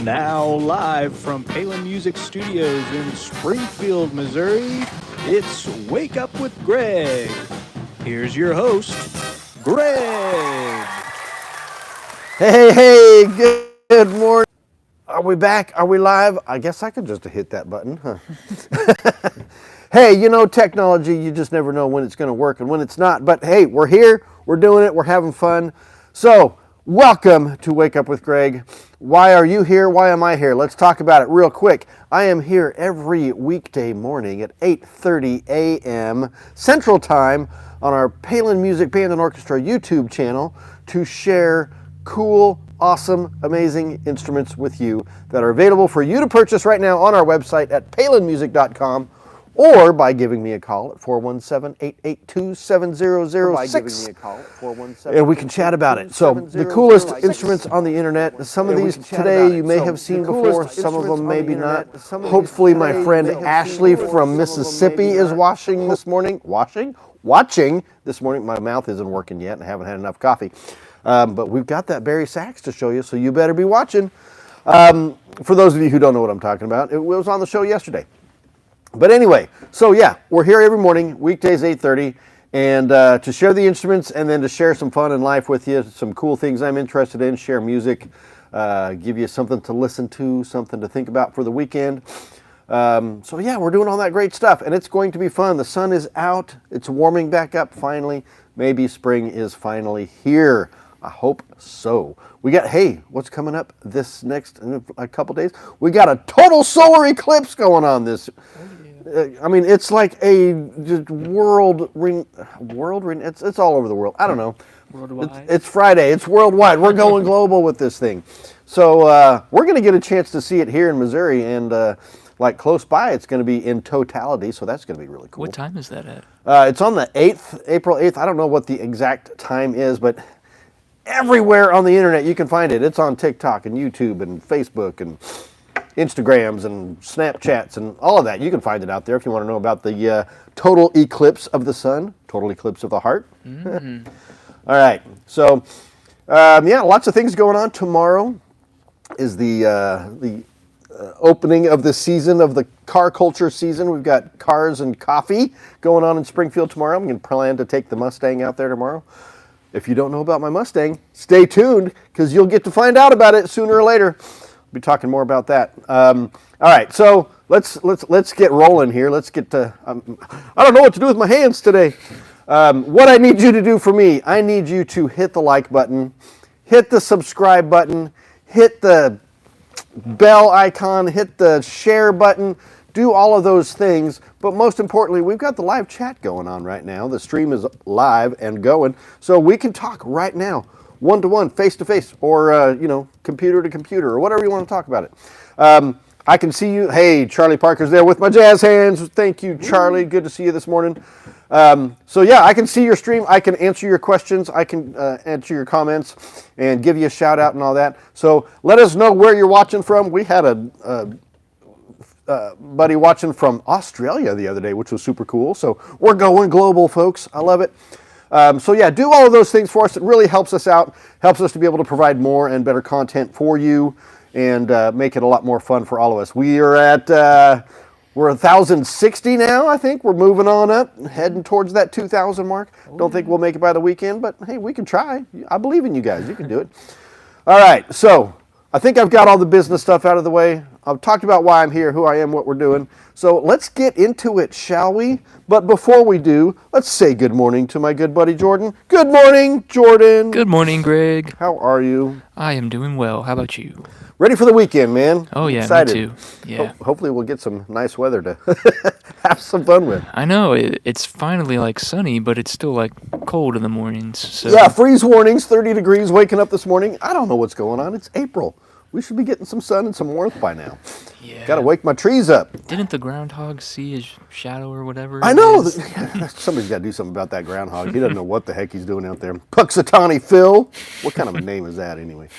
Now live from Palin Music Studios in Springfield, Missouri, it's Wake Up with Greg. Here's your host, Greg. Hey, good morning. Are we back? Are we live? I guess I could just hit that button, huh? Hey, technology, you just never know when it's going to work and when it's not. But hey, we're here, we're doing it, we're having fun. So, welcome to Wake Up with Greg. Why are you here? Why am I here? Let's talk about it real quick. I am here every weekday morning at 8:30 a.m. Central Time on our Palin Music Band and Orchestra YouTube channel to share cool, awesome, amazing instruments with you that are available for you to purchase right now on our website at palinmusic.com or by giving me a call at 417-882-7006. And we can chat about it. So the coolest instruments on the internet, some of these today you may have seen before, some of them maybe not. Hopefully my friend Ashley from Mississippi is watching this morning. Watching this morning. My mouth isn't working yet and I haven't had enough coffee. But we've got that Barry sax to show you, so you better be watching. For those of you who don't know what I'm talking about, it was on the show yesterday. But anyway, so yeah, we're here every morning, weekdays 8:30, and to share the instruments and then to share some fun in life with you, some cool things I'm interested in, share music, give you something to listen to, something to think about for the weekend. So yeah, we're doing all that great stuff, and it's going to be fun. The sun is out, it's warming back up finally. Maybe spring is finally here. I hope so. We got, hey, what's coming up this next in a couple days? We got a total solar eclipse going on this. I mean, it's like a it's all over the world. I don't know. Worldwide. It's Friday. It's worldwide. We're going global with this thing. So we're going to get a chance to see it here in Missouri, and like close by, it's going to be in totality. So that's going to be really cool. What time is that at? It's on the 8th, April 8th. I don't know what the exact time is, but everywhere on the internet you can find it. It's on TikTok and YouTube and Facebook and Instagrams and Snapchats and all of that. You can find it out there if you want to know about the total eclipse of the sun, total eclipse of the heart. Mm-hmm. All right. So, yeah, lots of things going on. Tomorrow is the opening of the season, of the car culture season. We've got cars and coffee going on in Springfield tomorrow. I'm going to plan to take the Mustang out there tomorrow. If you don't know about my Mustang, stay tuned because you'll get to find out about it sooner or later. We'll be talking more about that. All right, so let's get rolling here. Let's get to. I don't know what to do with my hands today. What I need you to do for me, I need you to hit the like button, hit the subscribe button, hit the bell icon, hit the share button, do all of those things. But most importantly, we've got the live chat going on right now. The stream is live and going, so we can talk right now, one-to-one, face-to-face, or computer to computer, or whatever you want to talk about it. I can see you. Hey, Charlie Parker's there with my jazz hands. Thank you, Charlie. Good to see you this morning. So yeah, I can see your stream. I can answer your questions. I can answer your comments and give you a shout out and all that. So let us know where you're watching from. We had a buddy watching from Australia the other day, which was super cool. So we're going global, folks. I love it. So yeah, do all of those things for us. It really helps us out, helps us to be able to provide more and better content for you and make it a lot more fun for all of us. We are at, we're 1,060 now, I think. We're moving on up, heading towards that 2,000 mark. Don't think we'll make it by the weekend, but hey, we can try. I believe in you guys. You can do it. All right, so I think I've got all the business stuff out of the way. I've talked about why I'm here, who I am, what we're doing. So let's get into it, shall we? But before we do, let's say good morning to my good buddy Jordan. Good morning, Jordan. Good morning, Greg. How are you? I am doing well. How about you? Ready for the weekend, man. Oh, yeah, excited. Me too. Yeah. Hopefully we'll get some nice weather to have some fun with. I know. It's finally, sunny, but it's still, cold in the mornings. So. Yeah, freeze warnings, 30 degrees waking up this morning. I don't know what's going on. It's April. We should be getting some sun and some warmth by now. Yeah. Got to wake my trees up. Didn't the groundhog see his shadow or whatever? I know. Somebody's got to do something about that groundhog. He doesn't know what the heck he's doing out there. Puxatawny Phil. What kind of a name is that anyway?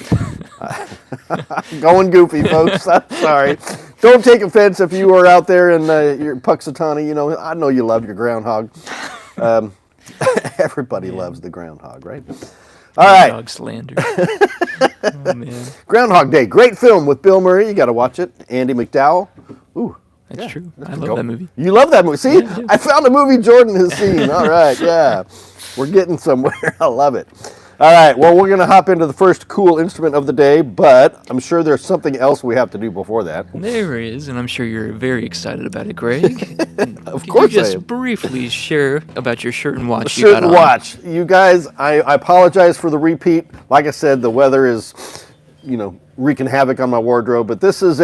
Going goofy, folks. I'm sorry. Don't take offense if you are out there and you're Puxatawny. I know you love your groundhog. Everybody loves the groundhog, right? All right. Dog slander. Oh, man. Groundhog Day, great film with Bill Murray. You got to watch it. Andy McDowell. Ooh, That's yeah, true. that's I a love go. that movie. You love that movie. See, Yeah, I do. I found a movie Jordan has seen. All right, yeah. We're getting somewhere. I love it. All right, well, we're going to hop into the first cool instrument of the day, but I'm sure there's something else we have to do before that. There is, and I'm sure you're very excited about it, Greg. Of Could course you I just am. briefly share about your shirt and watch you Shirt got and on? watch. You guys, I apologize for the repeat. Like I said, the weather is, wreaking havoc on my wardrobe, but this is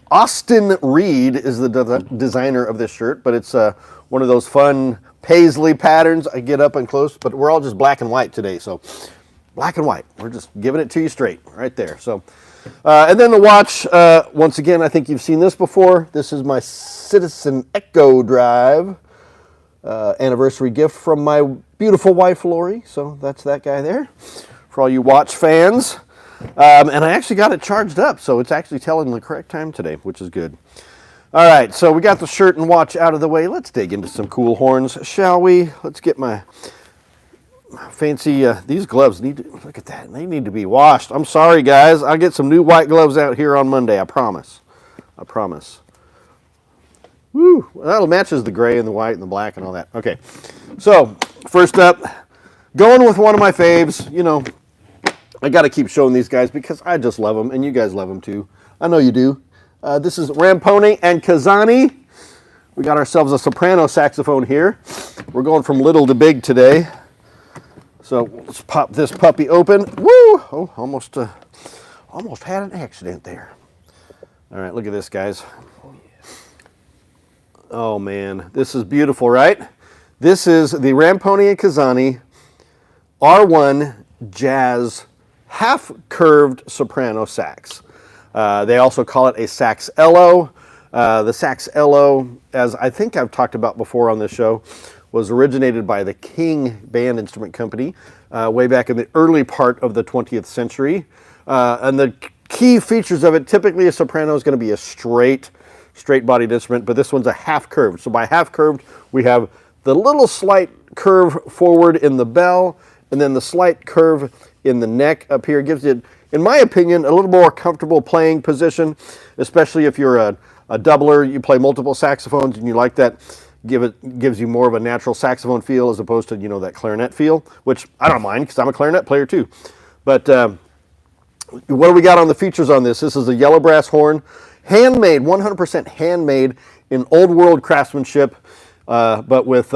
Austin Reed is the designer of this shirt, but it's one of those fun paisley patterns. I get up and close, but we're all just black and white today, so black and white. We're just giving it to you straight right there. So, and then the watch, once again, I think you've seen this before. This is my Citizen Echo Drive anniversary gift from my beautiful wife, Lori. So that's that guy there for all you watch fans. And I actually got it charged up, so it's actually telling the correct time today, which is good. All right, so we got the shirt and watch out of the way. Let's dig into some cool horns, shall we? Let's get my fancy, these gloves look at that, they need to be washed. I'm sorry, guys. I'll get some new white gloves out here on Monday, I promise. I promise. Woo, that'll matches the gray and the white and the black and all that. Okay, so first up, going with one of my faves, I got to keep showing these guys because I just love them, and you guys love them too. I know you do. This is Ramponi and Kazani. We got ourselves a soprano saxophone here. We're going from little to big today. So let's pop this puppy open. Woo! Oh, almost had an accident there. All right, look at this, guys. Oh man, this is beautiful, right? This is the Ramponi and Kazani R1 Jazz half-curved soprano sax. They also call it a sax-ello. The sax-ello, as I think I've talked about before on this show, was originated by the King Band Instrument Company way back in the early part of the 20th century. And the key features of it, typically a soprano is going to be a straight-bodied instrument, but this one's a half-curved. So by half-curved, we have the little slight curve forward in the bell, and then the slight curve in the neck up here. Gives it, in my opinion, a little more comfortable playing position, especially if you're a doubler, you play multiple saxophones and you like that. Gives you more of a natural saxophone feel as opposed to, that clarinet feel, which I don't mind because I'm a clarinet player too. But what do we got on the features on this? This is a yellow brass horn, handmade, 100% handmade in old world craftsmanship, but with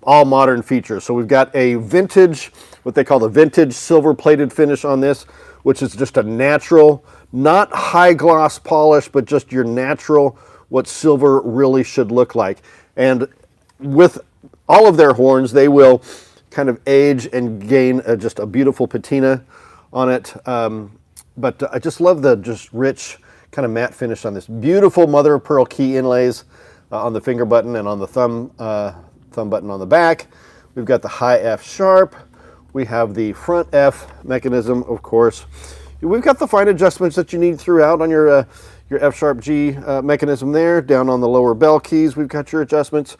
all modern features. So we've got a vintage, what they call the vintage silver plated finish on this, which is just a natural, not high gloss polish, but just your natural, what silver really should look like. And with all of their horns, they will kind of age and gain just a beautiful patina on it. But I just love the just rich kind of matte finish on this. Beautiful mother of pearl key inlays on the finger button and on the thumb button on the back. We've got the high F sharp. We have the front F mechanism, of course. We've got the fine adjustments that you need throughout on your F sharp G mechanism there. Down on the lower bell keys, we've got your adjustments.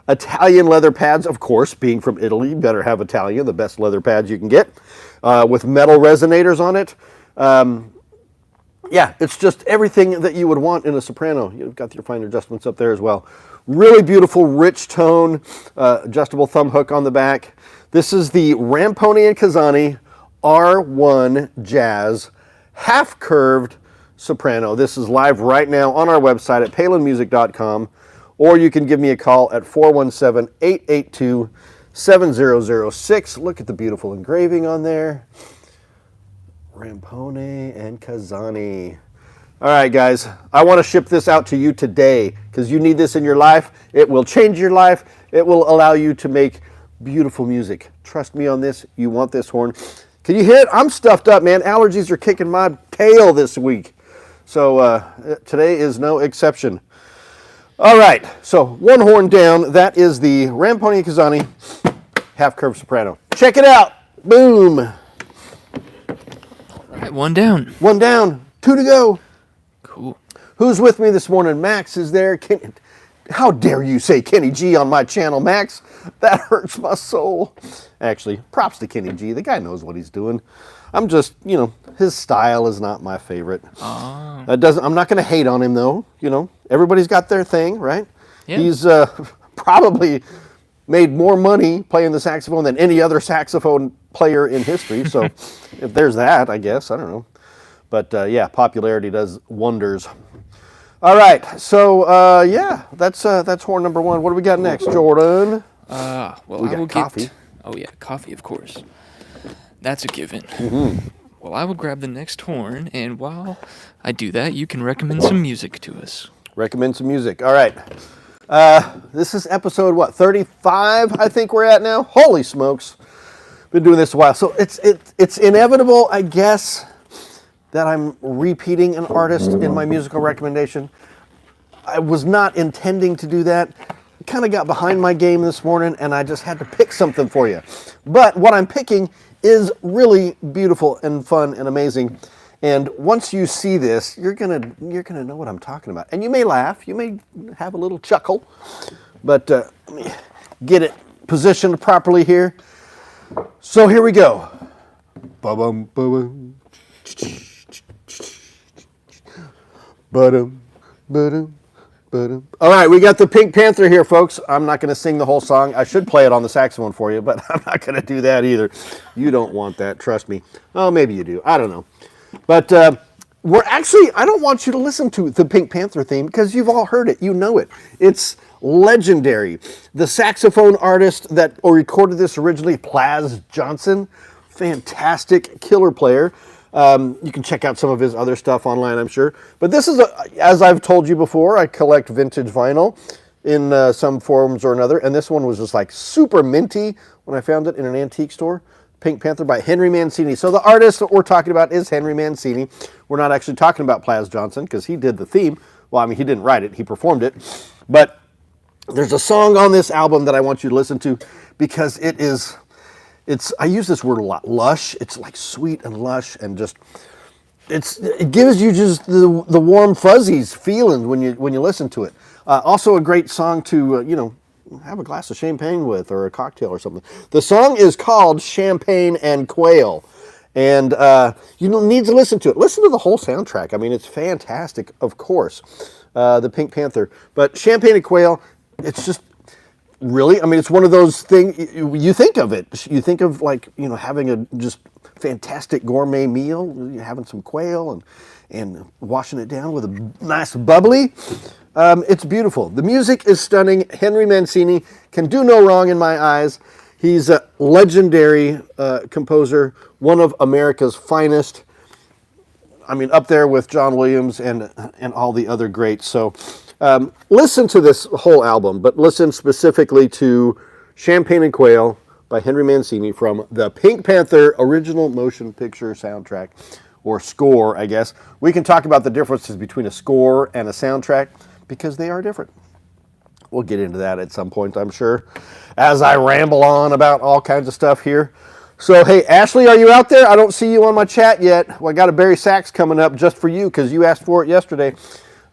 Italian leather pads, of course, being from Italy, you better have Italian, the best leather pads you can get, with metal resonators on it. Yeah, it's just everything that you would want in a soprano. You've got your fine adjustments up there as well. Really beautiful, rich tone, adjustable thumb hook on the back. This is the Ramponi and Kazani R1 Jazz half-curved soprano. This is live right now on our website at palinmusic.com, or you can give me a call at 417-882-7006. Look at the beautiful engraving on there. Ramponi and Kazani. All right, guys, I want to ship this out to you today because you need this in your life. It will change your life. It will allow you to make beautiful music. Trust me on this. You want this horn. Can you hear it? I'm stuffed up, man. Allergies are kicking my tail this week. So today is no exception. All right, so one horn down. That is the Ramponi and Kazani half-curved soprano. Check it out. Boom. All right, one down. One down, two to go. Cool. Who's with me this morning? Max is there. How dare you say Kenny G on my channel, Max? That hurts my soul. Actually, props to Kenny G. The guy knows what he's doing. I'm just, his style is not my favorite. I'm not going to hate on him, though. Everybody's got their thing, right? Yeah. He's probably made more money playing the saxophone than any other saxophone player in history. So if there's that, I guess. I don't know. But yeah, popularity does wonders. All right. So that's horn number one. What do we got next, Jordan? Well, We I will got coffee. get. Oh yeah, coffee, of course. That's a given. Well, I will grab the next horn, and while I do that, you can recommend some music to us. Recommend some music. All right. This is episode, 35, I think we're at now? Holy smokes. Been doing this a while. So it's inevitable, I guess, that I'm repeating an artist in my musical recommendation. I was not intending to do that. Kind of got behind my game this morning, and I just had to pick something for you. But what I'm picking is really beautiful and fun and amazing. And once you see this, you're gonna know what I'm talking about. And you may laugh, you may have a little chuckle, but let me get it positioned properly here. So here we go. Ba-bum, ba-bum. Ba-dum, ba-dum, ba-dum. All right, we got the Pink Panther here, folks. I'm not going to sing the whole song. I should play it on the saxophone for you, but I'm not going to do that either. You don't want that, trust me. Oh, maybe you do. I don't know. But I don't want you to listen to the Pink Panther theme because you've all heard it. You know it. It's legendary. The saxophone artist that recorded this originally, Plas Johnson, fantastic killer player. You can check out some of his other stuff online, I'm sure. But this is, as I've told you before, I collect vintage vinyl in some forms or another. And this one was just like super minty when I found it in an antique store. Pink Panther by Henry Mancini. So the artist that we're talking about is Henry Mancini. We're not actually talking about Plas Johnson because he did the theme. Well, I mean, he didn't write it. He performed it. But there's a song on this album that I want you to listen to because I use this word a lot, lush. It's like sweet and lush and just, it gives you just the warm fuzzies feeling when you listen to it. Also a great song to, have a glass of champagne with or a cocktail or something. The song is called Champagne and Quail. And you don't need to listen to it. Listen to the whole soundtrack. I mean, it's fantastic, of course, the Pink Panther. But Champagne and Quail, it's just really, I mean, it's one of those things, you think of it. You think of having a just fantastic gourmet meal, having some quail and washing it down with a nice bubbly. It's beautiful. The music is stunning. Henry Mancini can do no wrong in my eyes. He's a legendary composer, one of America's finest. I mean, up there with John Williams and all the other greats. So listen to this whole album, but listen specifically to Champagne and Quail by Henry Mancini from the Pink Panther original motion picture soundtrack, or score, I guess. We can talk about the differences between a score and a soundtrack because they are different. We'll get into that at some point, I'm sure, as I ramble on about all kinds of stuff here. So, hey, Ashley, are you out there? I don't see you on my chat yet. Well, I got a Barry sax coming up just for you because you asked for it yesterday.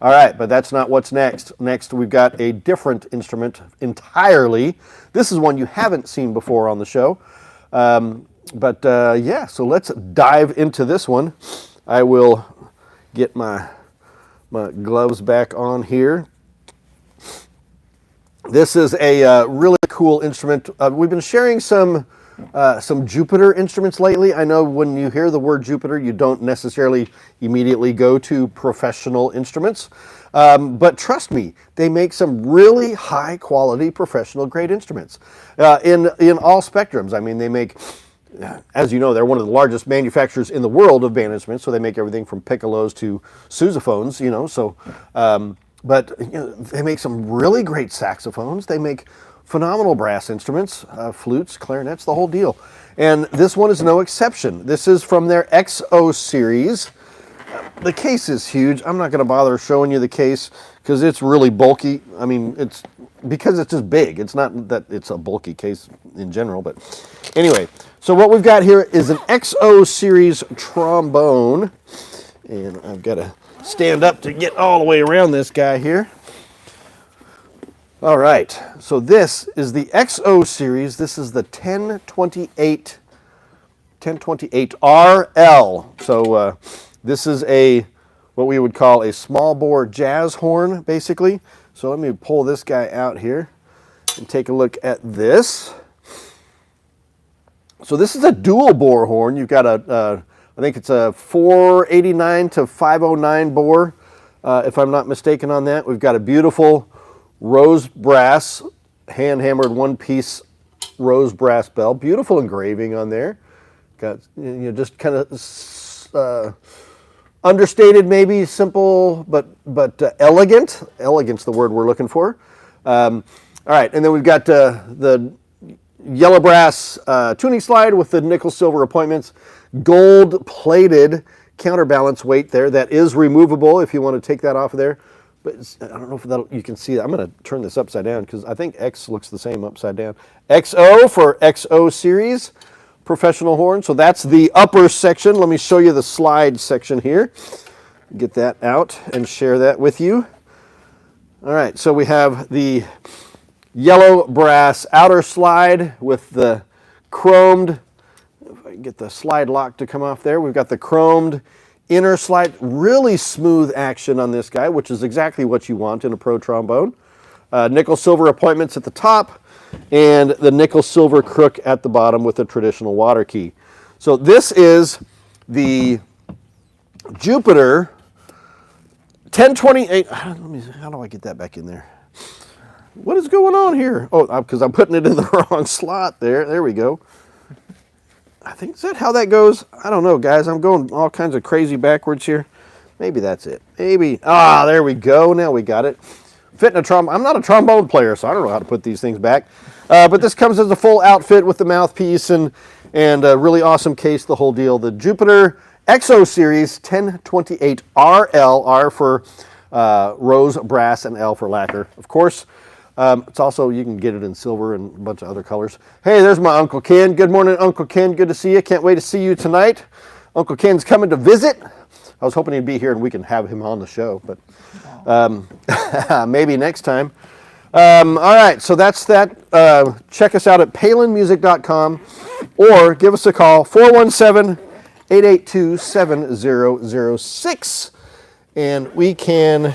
All right, but that's not what's next. Next, we've got a different instrument entirely. This is one you haven't seen before on the show. Yeah, so let's dive into this one. I will get my gloves back on here. This is a really cool instrument. We've been sharing some Jupiter instruments lately. I know when you hear the word Jupiter, you don't necessarily immediately go to professional instruments. But trust me, they make some really high quality professional grade instruments in all spectrums. I mean, they make, as you know, they're one of the largest manufacturers in the world of band instruments. So they make everything from piccolos to sousaphones, But they make some really great saxophones. They make phenomenal brass instruments, flutes, clarinets, the whole deal. And this one is no exception. This is from their XO series. The case is huge. I'm not going to bother showing you the case because it's really bulky. I mean, it's because it's just big. It's not that it's a bulky case in general, but anyway. So what we've got here is an XO series trombone. And I've got to stand up to get all the way around this guy here. All right, so this is the XO series. This is the 1028RL. So this is what we would call a small bore jazz horn, basically. So let me pull this guy out here and take a look at this. So this is a dual bore horn. You've got I think it's a 489 to 509 bore, if I'm not mistaken on that. We've got a beautiful rose brass, hand-hammered one-piece rose brass bell. Beautiful engraving on there. Got, just kind of understated, maybe simple, but elegant. Elegant's the word we're looking for. All right, and then we've got the yellow brass tuning slide with the nickel silver appointments, gold-plated counterbalance weight there. That is removable if you want to take that off of there. But I don't know if you can see that. I'm going to turn this upside down because I think X looks the same upside down. XO for XO series professional horn. So that's the upper section. Let me show you the slide section here. Get that out and share that with you. All right, so we have the yellow brass outer slide with the chromed, if I can get the slide lock to come off there, we've got the chromed inner slide. Really smooth action on this guy, which is exactly what you want in a pro trombone. Nickel silver appointments at the top and the nickel silver crook at the bottom with the traditional water key. So this is the Jupiter 1028. How do I get that back in there? What is going on here? Oh, because I'm putting it in the wrong slot there. There we go. I think, is that how that goes? I don't know, guys. I'm going all kinds of crazy backwards here. Maybe that's it. Maybe. There we go. Now we got it. Fitting a trombone. I'm not a trombone player, so I don't know how to put these things back. But this comes as a full outfit with the mouthpiece and a really awesome case, the whole deal. The Jupiter XO Series 1028RL, R for rose, brass, and L for lacquer. Of course, it's also, you can get it in silver and a bunch of other colors. Hey, there's my Uncle Ken. Good morning, Uncle Ken. Good to see you. Can't wait to see you tonight. Uncle Ken's coming to visit. I was hoping he'd be here and we can have him on the show, but maybe next time. All right, so that's that. Check us out at palinmusic.com or give us a call, 417-882-7006, and we can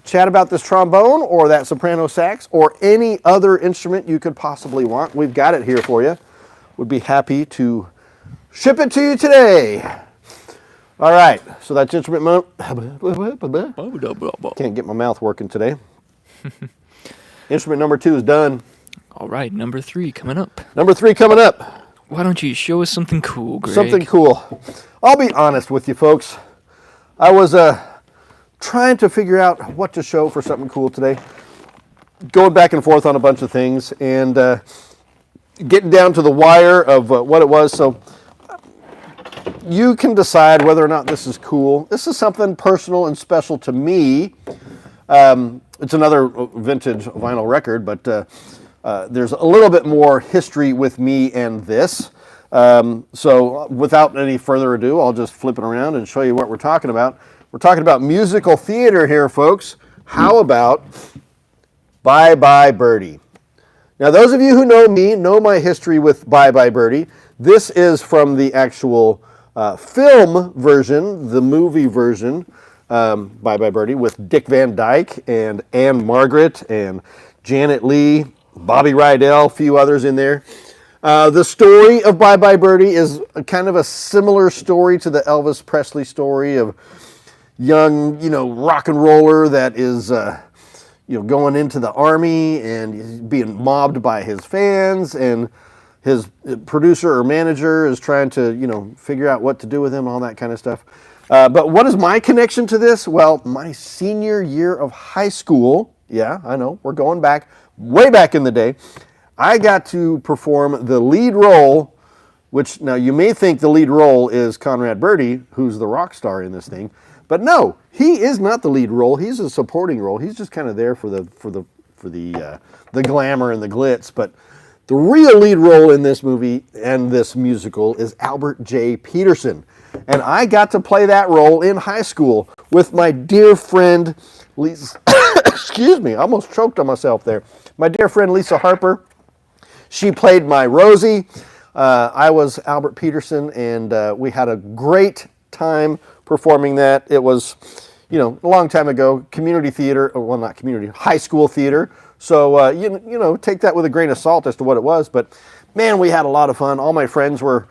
chat about this trombone or that soprano sax or any other instrument you could possibly want. We've got it here for you. Would be happy to ship it to you today. All right, so that's instrument. Can't get my mouth working today. Instrument number 2 is done. All right, number 3 coming up. Number 3 coming up. Why don't you show us something cool, Greg? Something cool. I'll be honest with you, folks. I was trying to figure out what to show for something cool today. Going back and forth on a bunch of things and getting down to the wire of what it was. So you can decide whether or not this is cool. This is something personal and special to me. It's another vintage vinyl record, but there's a little bit more history with me and this. So without any further ado, I'll just flip it around and show you what we're talking about. We're talking about musical theater here, folks. How about Bye Bye Birdie? Now, those of you who know me know my history with Bye Bye Birdie. This is from the actual film version, the movie version, Bye Bye Birdie, with Dick Van Dyke and Anne Margaret and Janet Leigh, Bobby Rydell, a few others in there. The story of Bye Bye Birdie is kind of a similar story to the Elvis Presley story of young, rock and roller that is, going into the army and being mobbed by his fans, and his producer or manager is trying to, figure out what to do with him, all that kind of stuff. But what is my connection to this? Well, my senior year of high school, yeah, I know, we're going back, way back in the day, I got to perform the lead role, which now you may think the lead role is Conrad Birdie, who's the rock star in this thing. But no, he is not the lead role. He's a supporting role. He's just kind of there for the glamour and the glitz. But the real lead role in this movie and this musical is Albert J. Peterson. And I got to play that role in high school with my dear friend Lisa, excuse me, I almost choked on myself there. My dear friend Lisa Harper, she played my Rosie. I was Albert Peterson, and we had a great time performing that. It was, a long time ago, community theater, well, not community, high school theater. So, take that with a grain of salt as to what it was. But, man, we had a lot of fun. All my friends were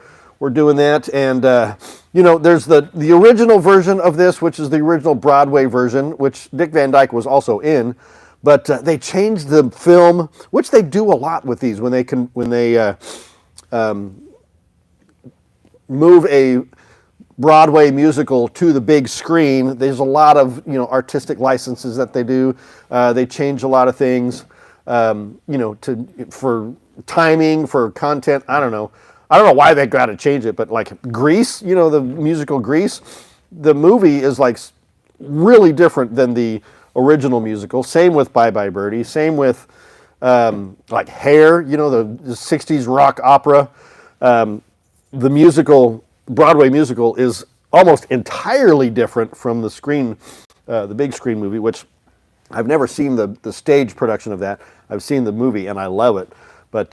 doing that. And, there's the original version of this, which is the original Broadway version, which Dick Van Dyke was also in. But they changed the film, which they do a lot with these when they move a Broadway musical to the big screen. There's a lot of artistic licenses that they do. They change a lot of things, for timing, for content. I don't know why they got to change it, but like Grease, the musical Grease, the movie is like really different than the original musical. Same with Bye Bye Birdie. Same with like Hair, the 60s rock opera. The musical, Broadway musical, is almost entirely different from the screen, the big screen movie, which I've never seen the stage production of that. I've seen the movie and I love it. But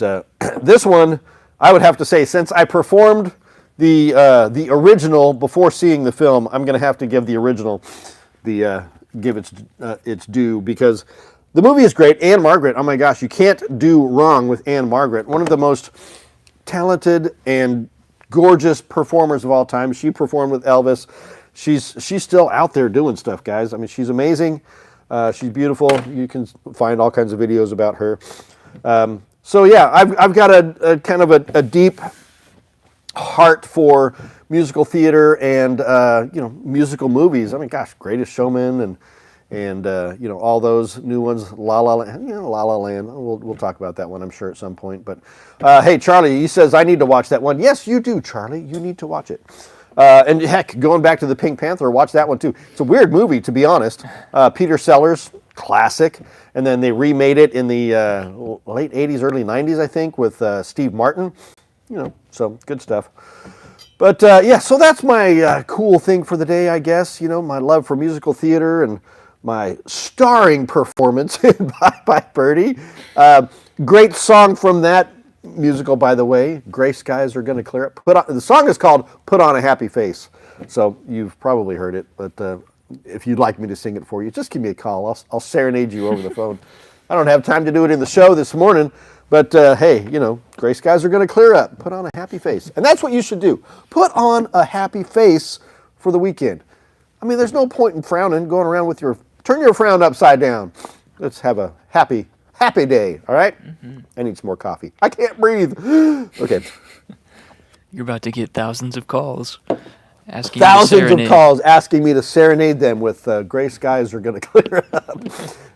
this one, I would have to say, since I performed the original before seeing the film, I'm going to have to give the original give its due, because the movie is great. Anne Margaret, oh my gosh, you can't do wrong with Anne Margaret. One of the most talented and gorgeous performers of all time. She performed with Elvis. She's still out there doing stuff, guys. I mean, she's amazing. She's beautiful. You can find all kinds of videos about her. So yeah, I've got a kind of a deep heart for musical theater and musical movies. I mean, gosh, Greatest Showman and all those new ones, La La Land. La La Land. We'll talk about that one, I'm sure, at some point. But hey, Charlie, he says I need to watch that one. Yes, you do, Charlie. You need to watch it. And heck, going back to the Pink Panther, watch that one too. It's a weird movie, to be honest. Peter Sellers, classic. And then they remade it in the late 80s, early 90s, I think, with Steve Martin. So good stuff. But yeah, so that's my cool thing for the day, I guess. My love for musical theater and my starring performance in Bye Bye Birdie. Great song from that musical, by the way. Gray Skies Are Gonna Clear Up. The song is called Put on a Happy Face. So you've probably heard it, but if you'd like me to sing it for you, just give me a call. I'll serenade you over the phone. I don't have time to do it in the show this morning, but hey, gray skies are going to clear up. Put on a happy face. And that's what you should do. Put on a happy face for the weekend. I mean, there's no point in frowning, going around turn your frown upside down. Let's have a happy day, all right? Mm-hmm. I need some more coffee. I can't breathe. Okay. You're about to get thousands of calls asking me to serenade them with Gray Skies Are Gonna Clear Up.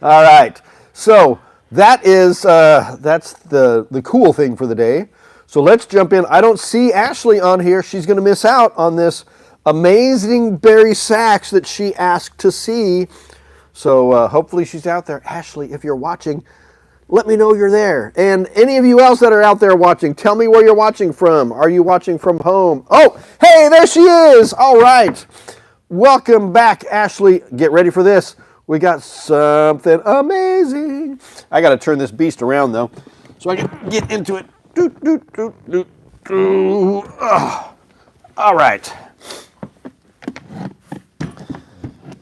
All right. So that's the cool thing for the day. So let's jump in. I don't see Ashley on here. She's going to miss out on this amazing Barry Sachs that she asked to see. So hopefully she's out there. Ashley, if you're watching, let me know you're there. And any of you else that are out there watching, tell me where you're watching from. Are you watching from home? Oh, hey, there she is. All right. Welcome back, Ashley. Get ready for this. We got something amazing. I got to turn this beast around, though, so I can get into it. All right.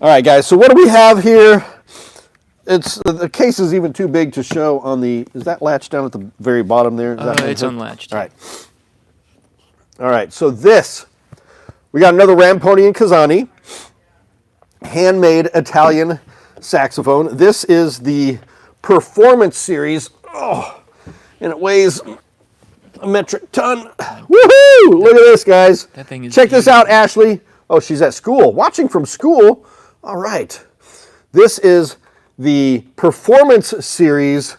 All right, guys. So what do we have here? The case is even too big to show on the. Is that latch down at the very bottom there? It's unlatched. All right. All right. So we got another Ramponi and Casani, handmade Italian saxophone. This is the Performance Series. Oh, and it weighs a metric ton. Woohoo! Look at this, guys. That thing is Check this out, Ashley. Oh, she's at school. Watching from school. All right. This is the Performance Series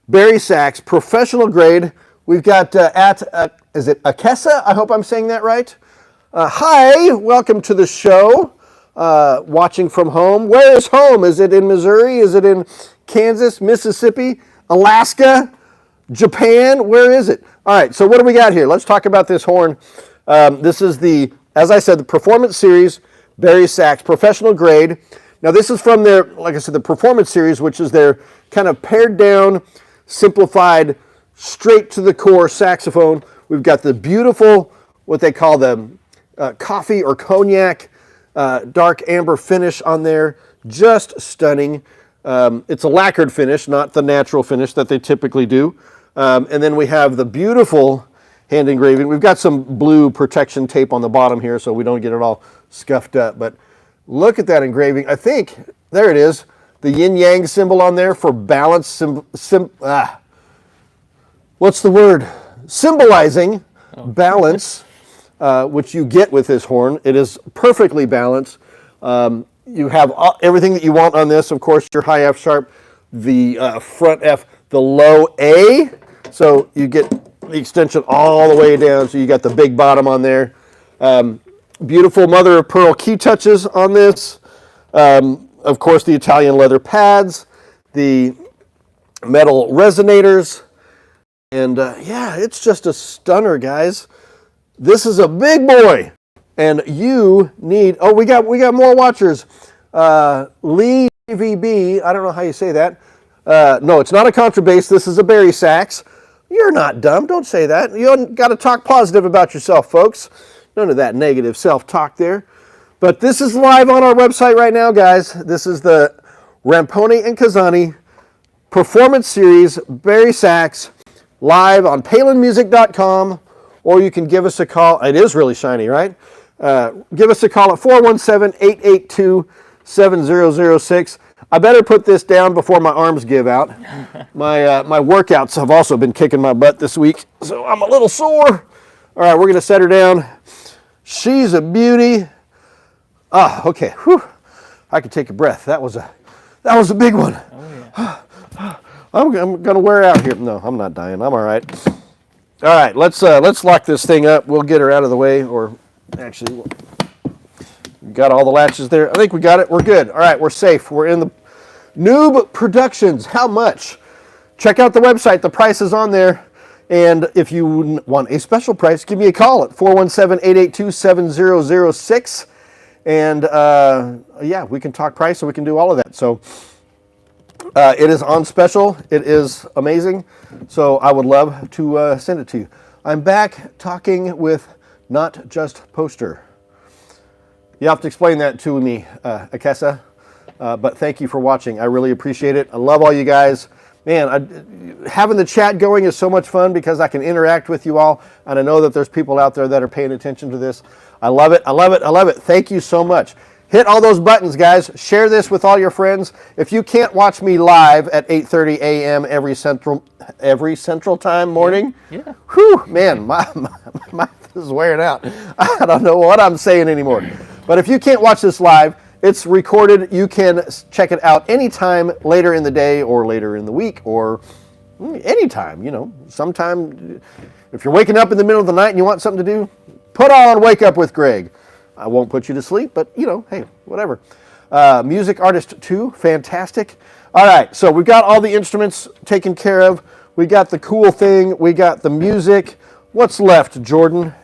Barry Sachs professional grade. We've got is it Akessa? I hope I'm saying that right. Hi, welcome to the show. Watching from home. Where is home? Is it in Missouri? Is it in Kansas, Mississippi, Alaska, Japan? Where is it? All right, so what do we got here? Let's talk about this horn. This is as I said, the Performance Series Barry Sachs professional grade. Now this is from their, like I said, the Performance Series, which is their kind of pared down, simplified, straight to the core saxophone. We've got the beautiful, what they call the coffee or cognac dark amber finish on there. Just stunning. It's a lacquered finish, not the natural finish that they typically do. And then we have the beautiful hand engraving. We've got some blue protection tape on the bottom here so we don't get it all scuffed up. But look at that engraving. I think, there it is, the yin-yang symbol on there for balance. What's the word? Symbolizing balance, which you get with this horn. It is perfectly balanced. You have everything that you want on this. Of course, your high F sharp, the front F, the low A. So you get the extension all the way down. So you got the big bottom on there. Beautiful mother of pearl key touches on this. Of course, the Italian leather pads, the metal resonators. And yeah, it's just a stunner, guys. This is a big boy. And you need, oh, we got more watchers. Lee VB, I don't know how you say that. No, it's not a contrabass. This is a bari sax. You're not dumb. Don't say that. You got to talk positive about yourself, folks. None of that negative self-talk there. But this is live on our website right now, guys. This is the Ramponi and Casani Performance Series bari sax live on palinmusic.com, or you can give us a call. It is really shiny, right? Give us a call at 417-882-7006. I better put this down before my arms give out. My workouts have also been kicking my butt this week, so I'm a little sore. All right, we're going to set her down. She's a beauty. Ah, okay. Whew. I could take a breath. That was a big one. Oh, yeah. I'm going to wear out here. No, I'm not dying. I'm all right. All right, let's lock this thing up. We'll get her out of the way, or actually, we got all the latches there. I think we got it. We're good. All right, we're safe. We're in the Noob Productions. How much? Check out the website. The price is on there. And if you want a special price, give me a call at 417-882-7006. And yeah, we can talk price and we can do all of that. So it is on special. It is amazing. So I would love to send it to you. I'm back talking with Not Just Poster. You have to explain that to me, Akessa. But thank you for watching. I really appreciate it. I love all you guys. Man, having the chat going is so much fun because I can interact with you all. And I know that there's people out there that are paying attention to this. I love it. I love it. I love it. Thank you so much. Hit all those buttons, guys. Share this with all your friends. If you can't watch me live at 8:30 a.m. every Central Time morning, yeah. Whew, man, my mouth is wearing out. I don't know what I'm saying anymore. But if you can't watch this live, it's recorded. You can check it out anytime later in the day or later in the week or anytime, you know. Sometime, if you're waking up in the middle of the night and you want something to do, put on Wake Up with Greg. I won't put you to sleep, but, you know, hey, whatever. Music Artist 2, fantastic. All right, so we've got all the instruments taken care of. We got the cool thing. We got the music. What's left, Jordan?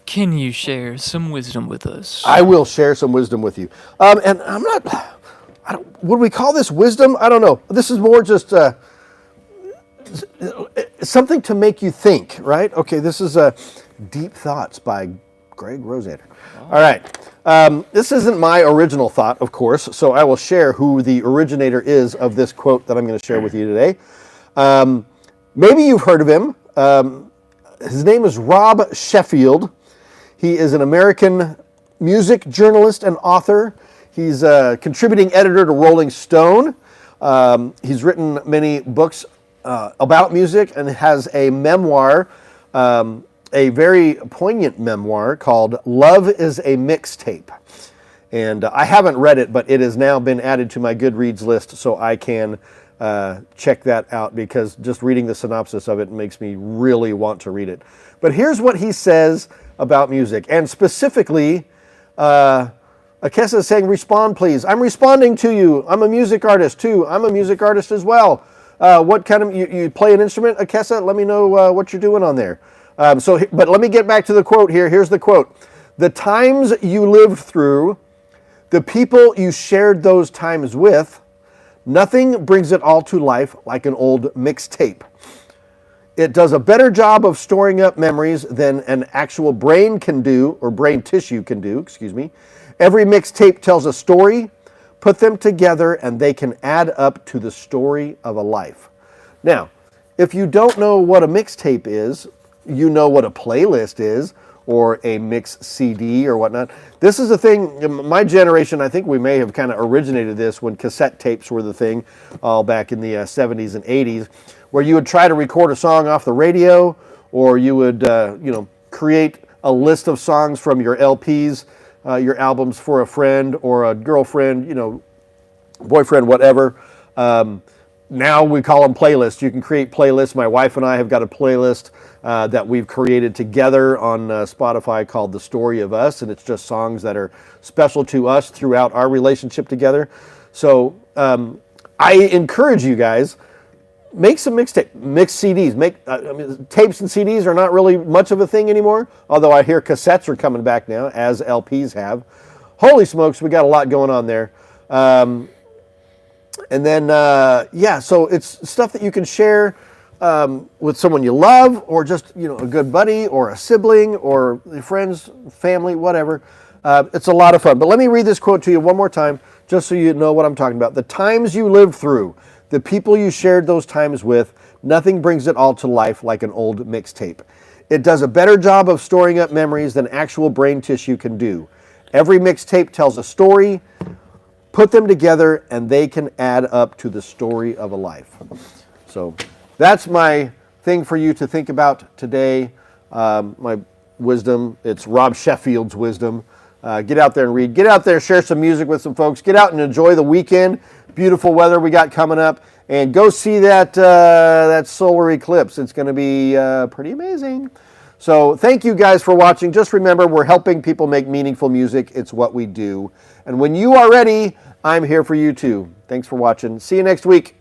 Can you share some wisdom with us? I will share some wisdom with you. And I'm not, would we call this wisdom? I don't know. This is more just something to make you think, right? Okay, this is Deep Thoughts by Greg Rosander. Oh. All right. This isn't my original thought, of course, so I will share who the originator is of this quote that I'm going to share with you today. Maybe you've heard of him. His name is Rob Sheffield. He is an American music journalist and author. He's a contributing editor to Rolling Stone. He's written many books about music and has a memoir, a very poignant memoir called Love is a Mixtape. And I haven't read it, but it has now been added to my Goodreads list so I can check that out because just reading the synopsis of it makes me really want to read it. But here's what he says about music, and specifically, Akessa is saying, respond please. I'm responding to you. I'm a music artist too. I'm a music artist as well. What kind of, you play an instrument, Akessa? Let me know what you're doing on there. But let me get back to the quote here. Here's the quote. The times you lived through, the people you shared those times with. Nothing brings it all to life like an old mixtape. It does a better job of storing up memories than an actual brain can do, or brain tissue can do, excuse me. Every mixtape tells a story. Put them together and they can add up to the story of a life. Now, if you don't know what a mixtape is, you know what a playlist is, or a mix CD or whatnot. This is a thing, in my generation, I think we may have kind of originated this when cassette tapes were the thing, all back in the 70s and 80s, where you would try to record a song off the radio, or you would, create a list of songs from your LPs, your albums for a friend or a girlfriend, boyfriend, whatever. Now we call them playlists. You can create playlists. My wife and I have got a playlist that we've created together on Spotify called The Story of Us, and it's just songs that are special to us throughout our relationship together. So I encourage you guys, make some mix CDs. Tapes and CDs are not really much of a thing anymore, although I hear cassettes are coming back now, as LPs have. Holy smokes, we got a lot going on there. And then, so it's stuff that you can share with someone you love, or just, a good buddy or a sibling or friends, family, whatever. It's a lot of fun. But let me read this quote to you one more time, just so you know what I'm talking about. The times you lived through, the people you shared those times with, nothing brings it all to life like an old mixtape. It does a better job of storing up memories than actual brain tissue can do. Every mixtape tells a story. Put them together and they can add up to the story of a life. So that's my thing for you to think about today. My wisdom, it's Rob Sheffield's wisdom. Get out there and read. Get out there, share some music with some folks. Get out and enjoy the weekend. Beautiful weather we got coming up. And go see that solar eclipse. It's going to be pretty amazing. So thank you guys for watching. Just remember, we're helping people make meaningful music. It's what we do. And when you are ready, I'm here for you too. Thanks for watching. See you next week.